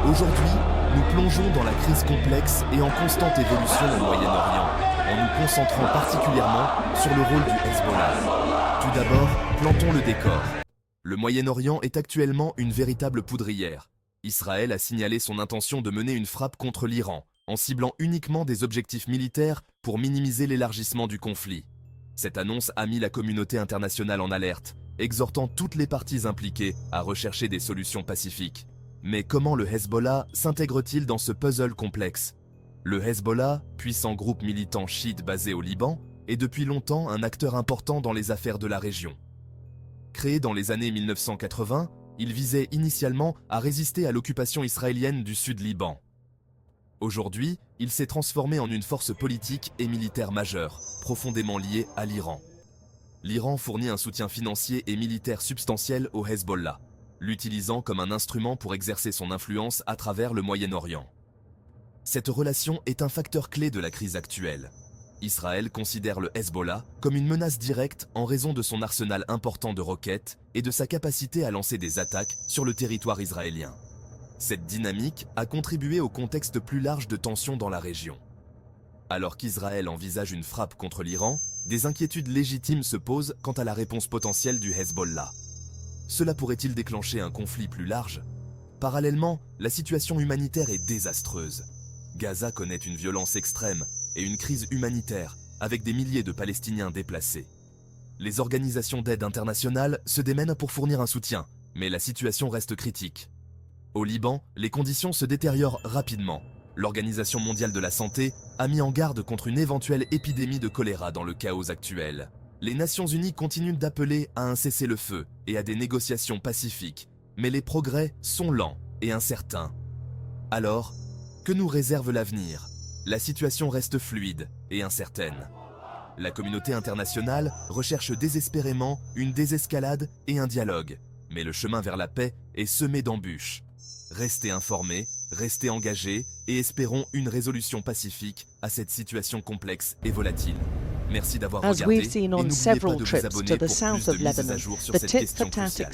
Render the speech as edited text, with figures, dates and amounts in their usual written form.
Aujourd'hui, nous plongeons dans la crise complexe et en constante évolution au Moyen-Orient, en nous concentrant particulièrement sur le rôle du Hezbollah. Tout d'abord, plantons le décor. Le Moyen-Orient est actuellement une véritable poudrière. Israël a signalé son intention de mener une frappe contre l'Iran, en ciblant uniquement des objectifs militaires pour minimiser l'élargissement du conflit. Cette annonce a mis la communauté internationale en alerte, exhortant toutes les parties impliquées à rechercher des solutions pacifiques. Mais comment le Hezbollah s'intègre-t-il dans ce puzzle complexe? Le Hezbollah, puissant groupe militant chiite basé au Liban, est depuis longtemps un acteur important dans les affaires de la région. Créé dans les années 1980, il visait initialement à résister à l'occupation israélienne du Sud-Liban. Aujourd'hui, il s'est transformé en une force politique et militaire majeure, profondément liée à l'Iran. L'Iran fournit un soutien financier et militaire substantiel au Hezbollah, l'utilisant comme un instrument pour exercer son influence à travers le Moyen-Orient. Cette relation est un facteur clé de la crise actuelle. Israël considère le Hezbollah comme une menace directe en raison de son arsenal important de roquettes et de sa capacité à lancer des attaques sur le territoire israélien. Cette dynamique a contribué au contexte plus large de tensions dans la région. Alors qu'Israël envisage une frappe contre l'Iran, des inquiétudes légitimes se posent quant à la réponse potentielle du Hezbollah. Cela pourrait-il déclencher un conflit plus large? Parallèlement, la situation humanitaire est désastreuse. Gaza connaît une violence extrême et une crise humanitaire, avec des milliers de Palestiniens déplacés. Les organisations d'aide internationale se démènent pour fournir un soutien, mais la situation reste critique. Au Liban, les conditions se détériorent rapidement. L'Organisation mondiale de la santé a mis en garde contre une éventuelle épidémie de choléra dans le chaos actuel. Les Nations unies continuent d'appeler à un cessez-le-feu et à des négociations pacifiques, mais les progrès sont lents et incertains. Alors, que nous réserve l'avenir? La situation reste fluide et incertaine. La communauté internationale recherche désespérément une désescalade et un dialogue, mais le chemin vers la paix est semé d'embûches. Restez informés, restez engagés et espérons une résolution pacifique à cette situation complexe et volatile. Merci d'avoir regardé et n'oubliez pas de vous abonner pour plus de mises à jour sur cette question cruciale.